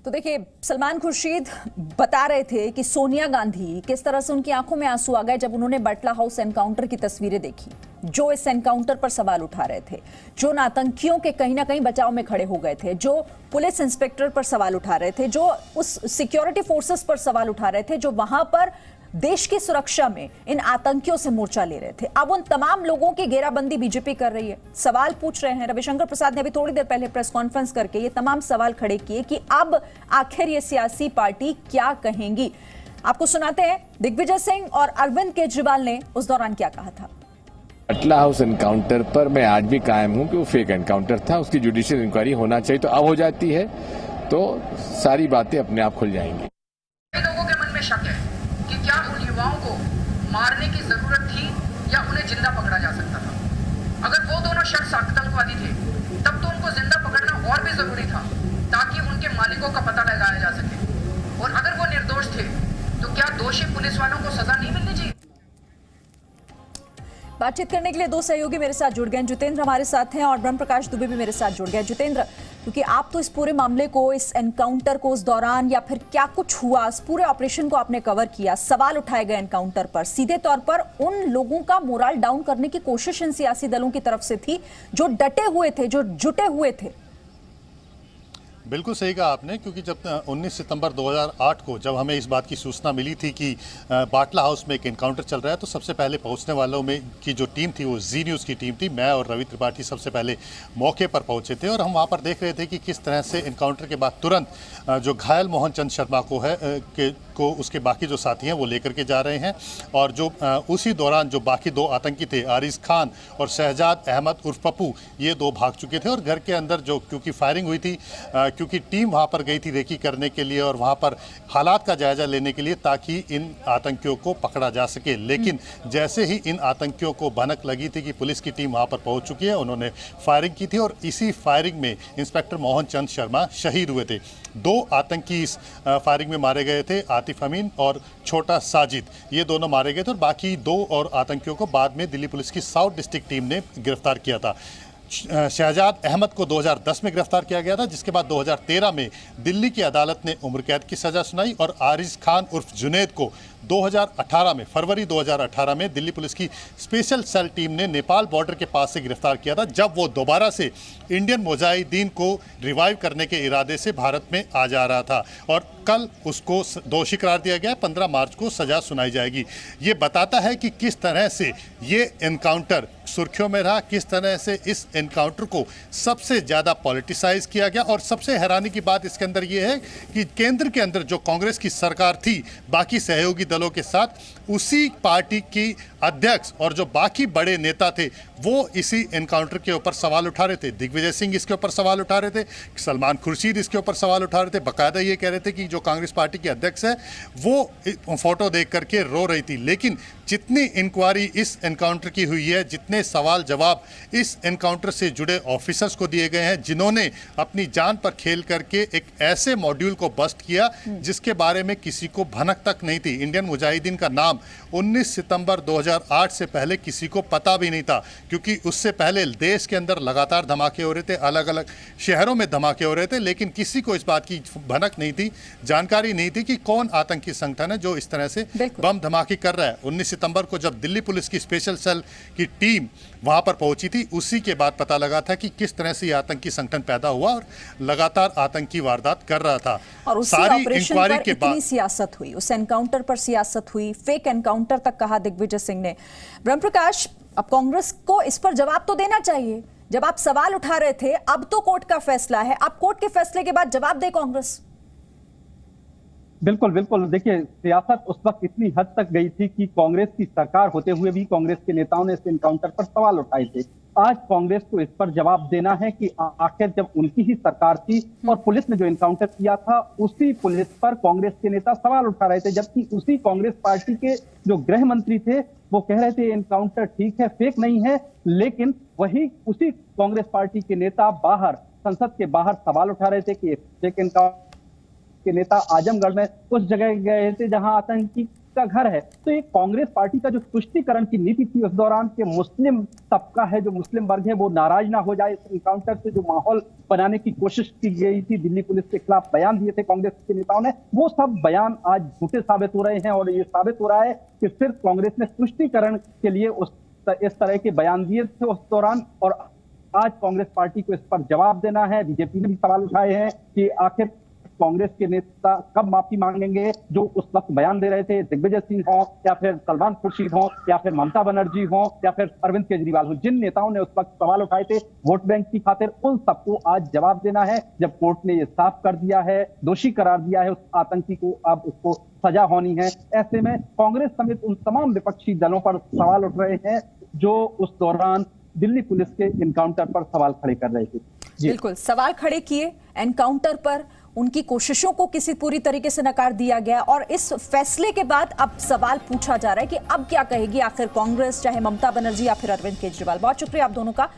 तो देखिए, सलमान खुर्शीद बता रहे थे कि सोनिया गांधी किस तरह से उनकी आंखों में आंसू आ गए जब उन्होंने बटला हाउस एनकाउंटर की तस्वीरें देखी, जो इस एनकाउंटर पर सवाल उठा रहे थे, जो आतंकियों के कहीं ना कहीं बचाव में खड़े हो गए थे, जो पुलिस इंस्पेक्टर पर सवाल उठा रहे थे, जो उस सिक्योरिटी फोर्सेस पर सवाल उठा रहे थे, जो वहां पर देश की सुरक्षा में इन आतंकियों से मोर्चा ले रहे थे। अब उन तमाम लोगों की घेराबंदी बीजेपी कर रही है, सवाल पूछ रहे हैं। रविशंकर प्रसाद ने अभी थोड़ी देर पहले प्रेस कॉन्फ्रेंस करके ये तमाम सवाल खड़े किए कि अब आखिर ये सियासी पार्टी क्या कहेंगी। आपको सुनाते हैं दिग्विजय सिंह और अरविंद केजरीवाल ने उस दौरान क्या कहा था। बटला हाउस एनकाउंटर पर मैं आज भी कायम हूं कि वो फेक एनकाउंटर था, उसकी जुडिशियल इंक्वायरी होना चाहिए। तो अब हो जाती है तो सारी बातें अपने आप खुल जाएंगी। लोगों के मन में शक है कि क्या उन युवाओं को मारने की जरूरत थी या उन्हें जिंदा पकड़ा जा सकता था। अगर वो दोनों शख्स आतंकवादी थे तब तो उनको जिंदा पकड़ना और भी जरूरी था ताकि उनके मालिकों का पता लगाया जा सके। और अगर वो निर्दोष थे तो क्या दोषी पुलिस वालों को सजा नहीं मिलनी चाहिए। बातचीत करने के लिए दो सहयोगी मेरे साथ जुड़ गए। जितेंद्र हमारे साथ हैं और ब्रह्म प्रकाश दुबे भी मेरे साथ जुड़ गए। जितेंद्र, क्योंकि आप तो इस पूरे मामले को, इस एनकाउंटर को, उस दौरान या फिर क्या कुछ हुआ, इस पूरे ऑपरेशन को आपने कवर किया, सवाल उठाए गए एनकाउंटर पर, सीधे तौर पर उन लोगों का मोरल डाउन करने की कोशिश इन सियासी दलों की तरफ से थी जो डटे हुए थे, जो जुटे हुए थे। बिल्कुल सही कहा आपने, क्योंकि जब 19 सितंबर 2008 को जब हमें इस बात की सूचना मिली थी कि बाटला हाउस में एक एनकाउंटर चल रहा है, तो सबसे पहले पहुंचने वालों में की जो टीम थी वो जी न्यूज़ की टीम थी। मैं और रवि त्रिपाठी सबसे पहले मौके पर पहुंचे थे और हम वहां पर देख रहे थे कि किस तरह से एनकाउंटर के बाद तुरंत जो घायल मोहन चंद शर्मा को उसके बाकी जो साथी हैं वो लेकर के जा रहे हैं। और जो उसी दौरान जो बाकी दो आतंकी थे, आरिज खान और शहजाद अहमद उर्फ पप्पू, ये दो भाग चुके थे। और घर के अंदर जो क्योंकि फायरिंग हुई थी, क्योंकि टीम वहां पर गई थी रेकी करने के लिए और वहां पर हालात का जायजा लेने के लिए ताकि इन आतंकियों को पकड़ा जा सके। लेकिन जैसे ही इन आतंकियों को भनक लगी थी कि पुलिस की टीम वहां पर पहुंच चुकी है, उन्होंने फायरिंग की थी और इसी फायरिंग में इंस्पेक्टर मोहन चंद शर्मा शहीद हुए थे। दो आतंकी इस फायरिंग में मारे गए थे, आतिफ अमीन और छोटा साजिद, ये दोनों मारे गए थे। और बाकी दो और आतंकियों को बाद में दिल्ली पुलिस की साउथ डिस्ट्रिक्ट टीम ने गिरफ्तार किया था। शहजाद अहमद को 2010 में गिरफ्तार किया गया था, जिसके बाद 2013 में दिल्ली की अदालत ने उम्र कैद की सजा सुनाई। और आरिज खान उर्फ जुनैद को 2018 में, फरवरी 2018 में दिल्ली पुलिस की स्पेशल सेल टीम ने नेपाल बॉर्डर के पास से गिरफ्तार किया था, जब वो दोबारा से इंडियन मुजाहिदीन को रिवाइव करने के इरादे से भारत में आ जा रहा था। और कल उसको दोषी करार दिया गया। 15 मार्च को सजा सुनाई जाएगी। ये बताता है कि किस तरह से ये एनकाउंटर सुर्खियों में रहा, किस तरह से इस एनकाउंटर को सबसे ज़्यादा पॉलिटिसाइज किया गया। और सबसे हैरानी की बात इसके अंदर ये है कि केंद्र के अंदर जो कांग्रेस की सरकार थी बाकी सहयोगी दलों के साथ, उसी पार्टी की अध्यक्ष और जो बाकी बड़े नेता थे वो इसी एनकाउंटर के ऊपर सवाल उठा रहे थे। दिग्विजय सिंह इसके ऊपर सवाल उठा रहे थे, सलमान खुर्शीद इसके ऊपर सवाल उठा रहे थे। बाकायदा ये कह रहे थे कि जो कांग्रेस पार्टी की अध्यक्ष है वो फोटो देख करके रो रही थी। लेकिन जितनी इंक्वायरी इस एनकाउंटर की हुई है, जितने सवाल जवाब इस एनकाउंटर से जुड़े ऑफिसर्स को दिए गए हैं, जिन्होंने अपनी जान पर खेल करके एक ऐसे मॉड्यूल को बस्ट किया जिसके बारे में किसी को भनक तक नहीं थी। इंडियन मुजाहिदीन का नाम 19 सितंबर 2008 से पहले किसी को पता भी नहीं था, क्योंकि उससे पहले देश के अंदर लगातार धमाके हो रहे थे, अलग अलग शहरों में धमाके हो रहे थे, लेकिन किसी को इस बात की भनक नहीं थी, जानकारी नहीं थी कि कौन आतंकी संगठन है जो इस तरह से बम धमाके कर रहा है। 19 सितंबर को जब दिल्ली पुलिस की स्पेशल सेल की टीम वहां पर पहुंची थी, उसी के बाद पता लगा था कि किस तरह से ये आतंकी संगठन पैदा हुआ और लगातार आतंकी वारदात कर रहा था। और उसी सारी ऑपरेशन इंक्वायरी पर के इतनी बाद सियासत हुई, उस एनकाउंटर पर सियासत हुई, फेक एनकाउंटर तक कहा दिग्विजय सिंह ने। ब्रह्म प्रकाश, अब कांग्रेस को इस पर जवाब तो देना चाहिए। जब आप सवाल उठा रहे थे, अब तो कोर्ट का फैसला है, अब कोर्ट के फैसले के बाद जवाब दे कांग्रेस। बिल्कुल बिल्कुल, देखिए सियासत उस वक्त इतनी हद तक गई थी कि कांग्रेस की सरकार होते हुए भी कांग्रेस के नेताओं ने इस एनकाउंटर पर सवाल उठाए थे। आज कांग्रेस को इस पर जवाब देना है कि आखिर जब उनकी ही सरकार थी और पुलिस ने जो एनकाउंटर किया था, उसी पुलिस पर कांग्रेस के नेता सवाल उठा रहे थे, जबकि उसी कांग्रेस पार्टी के जो गृह मंत्री थे वो कह रहे थे एनकाउंटर ठीक है, फेक नहीं है। लेकिन वही उसी कांग्रेस पार्टी के नेता बाहर, संसद के बाहर सवाल उठा रहे थे कि फेक एनकाउंटर के नेता आजमगढ़ में उस जगह गए थे जहां आतंकी का घर है। तो ये कांग्रेस पार्टी का जो तुष्टीकरण की नीति थी उस दौरान के मुस्लिम तबका है, जो मुस्लिम वर्ग है, वो नाराज ना हो जाए इस एनकाउंटर से, जो माहौल बनाने की कोशिश की गई थी, दिल्ली पुलिस के खिलाफ बयान दिए थे कांग्रेस के नेताओं ने, वो सब बयान आज झूठे साबित हो रहे हैं। और ये साबित हो रहा है कि सिर्फ कांग्रेस ने तुष्टीकरण के लिए इस तरह के बयान दिए थे उस दौरान, और आज कांग्रेस पार्टी को इस पर जवाब देना है। बीजेपी ने भी सवाल उठाए हैं कि आखिर कांग्रेस के नेता कब माफी मांगेंगे, जो उस वक्त बयान दे रहे थे, दिग्विजय सिंह हो या फिर सलमान खुर्शीद हो या फिर ममता बनर्जी हो या फिर अरविंद केजरीवाल हो, जिन नेताओं ने उस वक्त सवाल उठाए थे वोट बैंक की खातिर, उन सबको आज जवाब देना है। जब कोर्ट ने ये साफ कर दिया है, दोषी करार दिया है उस आतंकी को, अब उसको सजा होनी है। ऐसे में कांग्रेस समेत उन तमाम विपक्षी दलों पर सवाल उठ रहे हैं जो उस दौरान दिल्ली पुलिस के एनकाउंटर पर सवाल खड़े कर रहे थे। बिल्कुल सवाल खड़े किए एनकाउंटर पर, उनकी कोशिशों को किसी पूरी तरीके से नकार दिया गया, और इस फैसले के बाद अब सवाल पूछा जा रहा है कि अब क्या कहेगी आखिर कांग्रेस, चाहे ममता बनर्जी या फिर अरविंद केजरीवाल। बहुत शुक्रिया आप दोनों का।